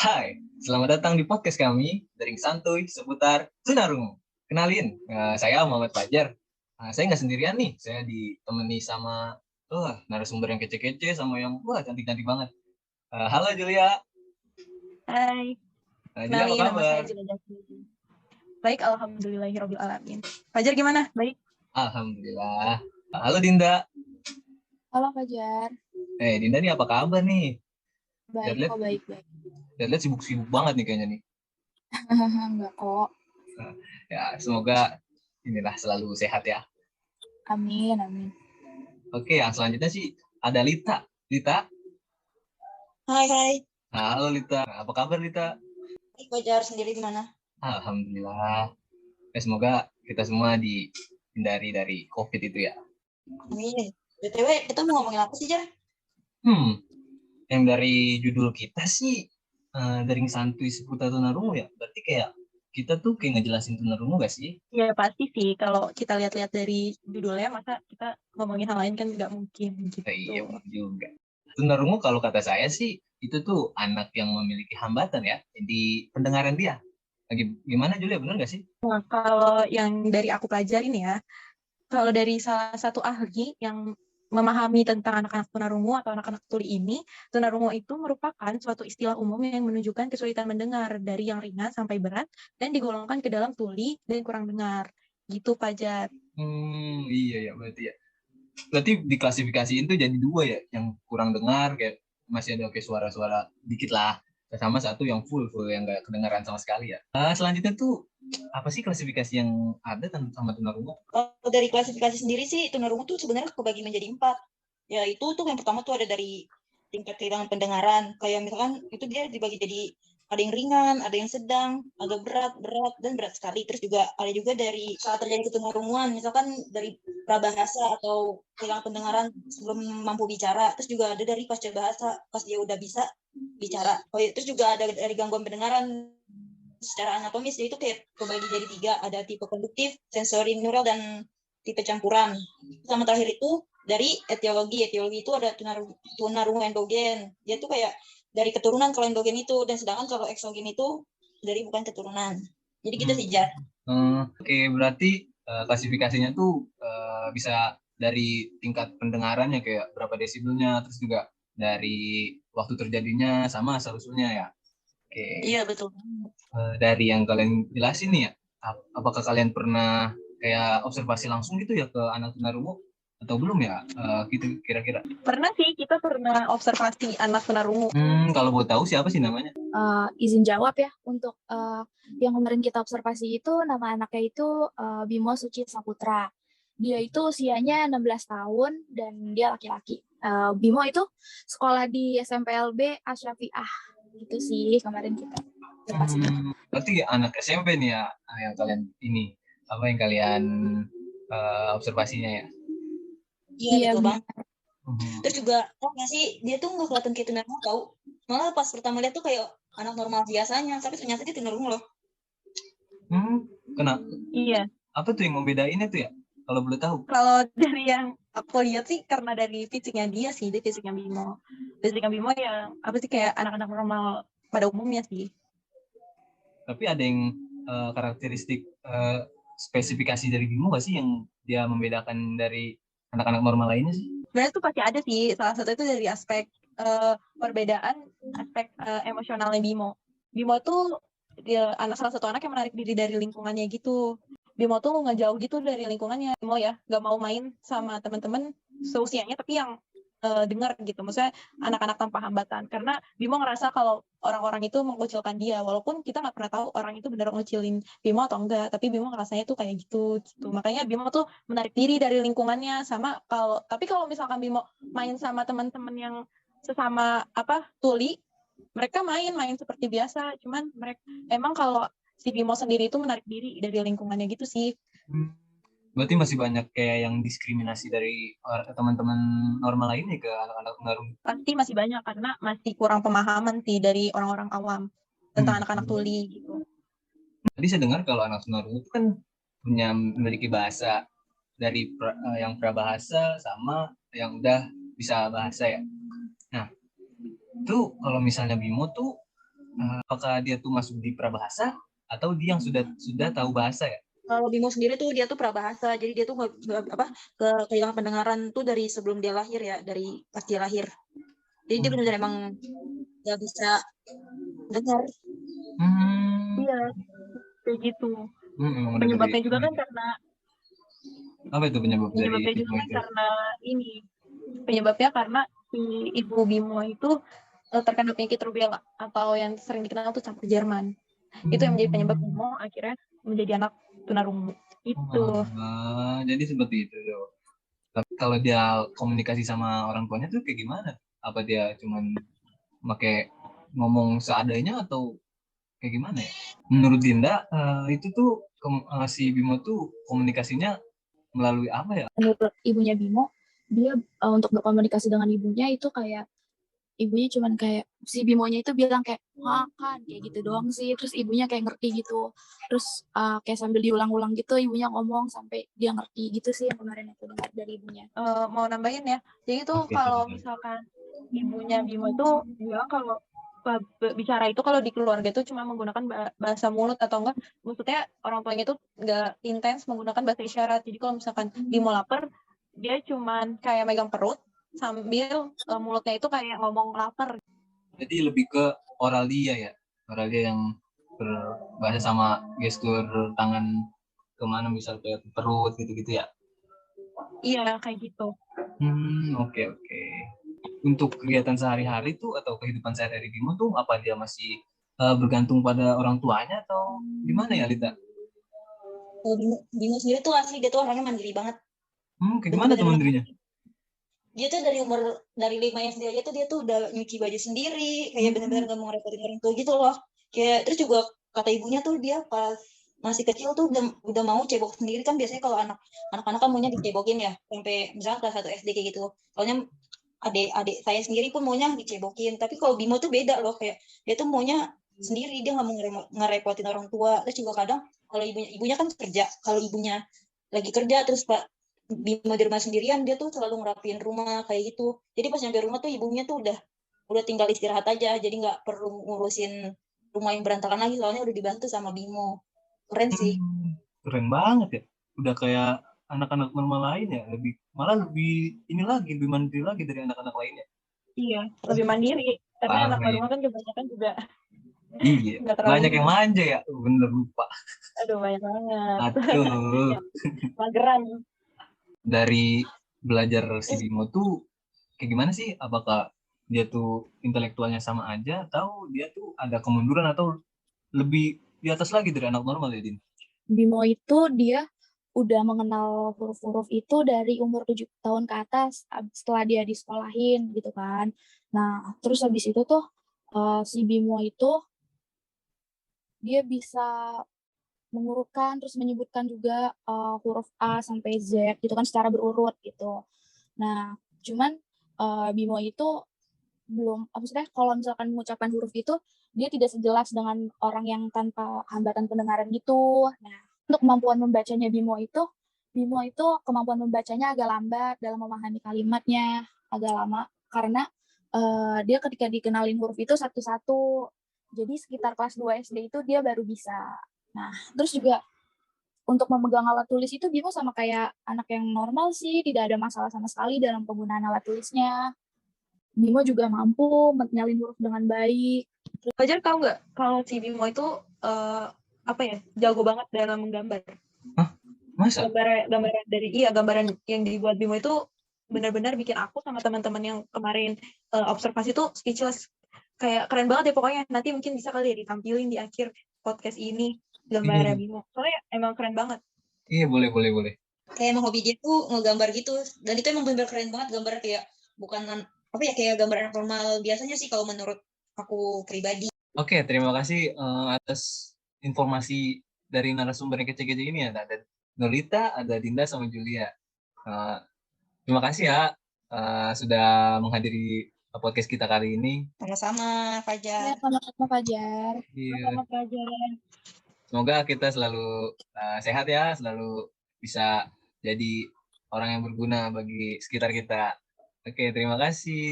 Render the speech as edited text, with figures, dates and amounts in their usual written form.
Hai, selamat datang di podcast kami, Dering Santuy seputar tunarungu. Kenalin, saya Muhammad Fajar. Saya nggak sendirian nih, saya ditemani sama narasumber yang kece-kece sama yang cantik-cantik banget. Halo Julia. Hai, Julia apa kenalin nama kabar? saya Julia Jasmine. Baik, alhamdulillahirobbilalamin. Fajar gimana? Baik. Alhamdulillah. Halo Dinda. Halo Fajar. Dinda nih apa kabar nih? Baik kok, baik-baik. Lihat sibuk-sibuk banget nih kayaknya nih. Enggak kok. Ya, semoga inilah selalu sehat ya. Amin, amin. Oke, yang selanjutnya sih ada Lita. Lita. Hai. Halo Lita, apa kabar Lita? Fajar sendiri gimana? Alhamdulillah. Semoga kita semua dihindari dari COVID itu ya. Amin. BTW, kita mau ngomongin apa sih, Jar? Yang dari judul kita sih Dering Santuy seputar tunarungu ya. Berarti kayak kita tuh kayak ngejelasin tunarungu gak sih? Ya pasti sih, kalau kita lihat-lihat dari judulnya, masa kita ngomongin hal lain kan nggak mungkin gitu. Iya juga. Tunarungu kalau kata saya sih, itu tuh anak yang memiliki hambatan ya, di pendengaran dia. Gimana Julia, benar gak sih? Nah, kalau yang dari aku pelajarin ya, kalau dari salah satu ahli yang memahami tentang anak-anak tunarungu atau anak-anak tuli ini, tunarungu itu merupakan suatu istilah umum yang menunjukkan kesulitan mendengar dari yang ringan sampai berat dan digolongkan ke dalam tuli dan kurang dengar. Gitu, Fajar. Iya ya, berarti ya. Berarti diklasifikasiin tuh jadi dua ya, yang kurang dengar kayak masih ada kayak suara-suara dikit lah, sama satu yang full yang nggak kedengaran sama sekali ya. Selanjutnya tuh apa sih klasifikasi yang ada sama tunarungu? Kalau dari klasifikasi sendiri sih, tunarungu tuh sebenarnya kebagi menjadi 4. Ya itu tuh yang pertama tuh ada dari tingkat kehilangan pendengaran. Kayak misalkan itu dia dibagi jadi ada yang ringan, ada yang sedang, agak berat, dan berat sekali. Terus juga ada juga dari saat terjadi ketunarunguan, misalkan dari prabahasa atau kehilangan pendengaran sebelum mampu bicara. Terus juga ada dari pasca bahasa, pas dia udah bisa bicara. Terus juga ada dari gangguan pendengaran secara anatomis, itu kayak kebagi jadi 3, ada tipe konduktif, sensori neural, dan tipe campuran. Sama terakhir itu dari etiologi itu ada tunarungu endogen, dia tuh kayak dari keturunan kalau endogen itu, dan sedangkan kalau eksogen itu dari bukan keturunan. Jadi kita sih Jar. Oke, berarti klasifikasinya tuh bisa dari tingkat pendengarannya kayak berapa desibelnya, terus juga dari waktu terjadinya sama asal-usulnya ya. Oke. Iya betul. Dari yang kalian jelasin nih ya, apakah kalian pernah kayak observasi langsung gitu ya ke anak tunarungu atau belum ya, gitu kira-kira? Pernah sih, kita pernah observasi anak tunarungu. Kalau mau tahu siapa sih namanya? Izin jawab ya, untuk yang kemarin kita observasi itu, nama anaknya itu Bimo Suci Saputra. Dia itu usianya 16 tahun dan dia laki-laki. Bimo itu sekolah di SMPLB Asyafiah. Gitu sih kemarin kita observasi. Berarti anak SMP nih ya, yang kalian ini, apa yang kalian observasinya ya? Iya betul banget. Terus juga nggak sih, dia tuh nggak kelihatan kayak tunarungu tau. Malah pas pertama lihat tuh kayak anak normal biasanya, tapi ternyata dia tunarungu loh. Kenapa? Iya. Apa tuh yang membedainnya tuh ya? Kalau boleh tahu? Kalau dari yang aku lihat sih, karena dari fisiknya dia sih, dia fisiknya Bimo. Fisiknya Bimo yang apa sih, kayak anak-anak normal pada umumnya sih. Tapi ada yang karakteristik spesifikasi dari Bimo nggak sih yang dia membedakan dari anak-anak normal lainnya sih? Sebenarnya tuh pasti ada sih. Salah satu itu dari aspek perbedaan aspek emosionalnya Bimo. Bimo tuh dia salah satu anak yang menarik diri dari lingkungannya gitu. Bimo tuh ngejauh gitu dari lingkungannya. Bimo ya nggak mau main sama teman-teman seusianya, tapi yang dengar gitu. Maksudnya anak-anak tanpa hambatan. Karena Bimo ngerasa kalau orang-orang itu mengucilkan dia. Walaupun kita nggak pernah tahu orang itu benar ngucilin Bimo atau enggak. Tapi Bimo ngerasanya tuh kayak gitu. Makanya Bimo tuh menarik diri dari lingkungannya. Tapi kalau misalkan Bimo main sama teman-teman yang sesama tuli, mereka main seperti biasa. Cuman emang kalau si Bimo sendiri itu menarik diri dari lingkungannya gitu sih. Berarti masih banyak kayak yang diskriminasi dari teman-teman normal lainnya ke anak-anak tunarungu? Pasti masih banyak, karena masih kurang pemahaman sih dari orang-orang awam tentang anak-anak tuli gitu. Tadi saya dengar kalau anak tunarungu itu kan memiliki bahasa dari yang prabahasa sama yang udah bisa bahasa ya. Nah, itu kalau misalnya Bimo tuh apakah dia tuh masuk di prabahasa atau dia yang sudah tahu bahasa ya? Kalau Bimo sendiri tuh dia tuh prabahasa, jadi dia tuh kehilangan pendengaran tuh dari sebelum dia lahir ya, dari pas dia lahir. Jadi dia benar-benar emang nggak bisa dengar. Iya, kayak gitu. Emang udah Penyebabnya dari juga kan karena apa itu penyebab dari penyebabnya juga Bimo kan itu? karena ini. Penyebabnya karena si ibu Bimo itu terkena penyakit rubella atau yang sering dikenal tuh campak Jerman. Itu yang menjadi penyebab Bimo akhirnya menjadi anak tunarungu. Itu. Jadi seperti itu tuh. Tapi kalau dia komunikasi sama orang tuanya tuh kayak gimana? Apa dia cuman pakai ngomong seadanya atau kayak gimana ya? Menurut Dinda itu tuh si Bimo tuh komunikasinya melalui apa ya? Menurut ibunya Bimo, dia untuk berkomunikasi dengan ibunya itu kayak ibunya cuman kayak si Bimonya itu bilang kayak makan kayak gitu doang sih, terus ibunya kayak ngerti gitu, terus kayak sambil diulang-ulang gitu ibunya ngomong sampai dia ngerti gitu sih yang kemarin aku dengar dari ibunya. Mau nambahin ya, jadi tuh Oke, kalau silakan. misalkan ibunya Bimo itu bilang kalau bicara itu kalau di keluarga itu cuma menggunakan bahasa mulut atau enggak, maksudnya orang tuanya itu enggak intens menggunakan bahasa isyarat. Jadi kalau misalkan Bimo lapar, dia cuman kayak megang perut sambil mulutnya itu kayak ngomong lapar. Jadi lebih ke oral dia ya, oral dia yang berbahasa sama gestur tangan kemana misal ke perut gitu-gitu ya. Iya, kayak gitu. Oke oke. Untuk kegiatan sehari-hari tuh atau kehidupan sehari-hari Bimo tuh apa dia masih bergantung pada orang tuanya atau gimana ya Lita? Kalau Bimo sendiri tuh asli dia tuh orangnya mandiri banget. Kayak gimana Bener-bener tuh mandiri. mandirinya? Dia tuh dari 5 SD aja tuh dia tuh udah nyuci baju sendiri, kayak bener-bener gak mau ngerepotin orang tua gitu loh. Kayak terus juga kata ibunya tuh dia pas masih kecil tuh udah mau cebok sendiri, kan biasanya kalau anak-anak kan maunya dicebokin ya sampai misalnya kelas 1 SD kayak gitu. Soalnya adik saya sendiri pun maunya dicebokin, tapi kalau Bimo tuh beda loh, kayak dia tuh maunya sendiri, dia nggak mau ngerepotin orang tua. Terus juga kadang kalau ibunya kan kerja, kalau ibunya lagi kerja terus Pak Bimo di rumah sendirian, dia tuh selalu ngerapiin rumah kayak gitu. Jadi pas nyampe rumah tuh ibunya tuh udah tinggal istirahat aja, jadi nggak perlu ngurusin rumah yang berantakan lagi, soalnya udah dibantu sama Bimo. Keren sih. Keren banget ya. Udah kayak anak-anak normal lain ya, malah lebih ini lagi, lebih mandiri lagi dari anak-anak lainnya. Iya, lebih mandiri. Karena anak Parah ya. rumah kan kebanyakan juga Iya, nggak terlalu banyak yang ini. manja ya. Bener lupa. Aduh, banyak banget. Aduh, Mageran. dari belajar si Bimo tuh kayak gimana sih? Apakah dia tuh intelektualnya sama aja atau dia tuh ada kemunduran atau lebih di atas lagi dari anak normal ya, Din? Bimo itu dia udah mengenal huruf-huruf itu dari umur 7 tahun ke atas setelah dia disekolahin gitu kan. Nah, terus habis itu tuh si Bimo itu dia bisa mengurutkan terus menyebutkan juga huruf A sampai Z gitu kan secara berurut gitu. Nah, cuman Bimo itu belum, maksudnya kalau misalkan mengucapkan huruf itu dia tidak sejelas dengan orang yang tanpa hambatan pendengaran gitu. Nah, untuk kemampuan membacanya Bimo itu kemampuan membacanya agak lambat dalam memahami kalimatnya, agak lama karena dia ketika dikenalin huruf itu satu-satu. Jadi sekitar kelas 2 SD itu dia baru bisa. Nah, terus juga untuk memegang alat tulis itu Bimo sama kayak anak yang normal sih, tidak ada masalah sama sekali dalam penggunaan alat tulisnya. Bimo juga mampu menyalin huruf dengan baik. Fajar tahu nggak kalau si Bimo itu apa ya, jago banget dalam menggambar. Hah? Masa? Gambaran yang dibuat Bimo itu benar-benar bikin aku sama teman-teman yang kemarin observasi tuh speechless. Kayak keren banget ya pokoknya. Nanti mungkin bisa kali ya ditampilin di akhir podcast ini gambarnya Iya, Bimo. Soalnya emang keren banget. iya boleh, boleh, boleh. Kayak emang hobi dia tuh ngegambar gitu, dan itu emang bener-bener keren banget gambar, kayak bukan apa ya, kayak gambar anak normal biasanya sih kalau menurut aku pribadi. Oke, terima kasih atas informasi dari narasumber yang kece-kece ini ya. Ada Nolita, ada Dinda, sama Julia. Eh, terima kasih ya sudah menghadiri podcast kita kali ini. Sama-sama Fajar. Ya, sama-sama Fajar. Iya. Sama pelajaran. Semoga kita selalu sehat ya, selalu bisa jadi orang yang berguna bagi sekitar kita. Oke, terima kasih.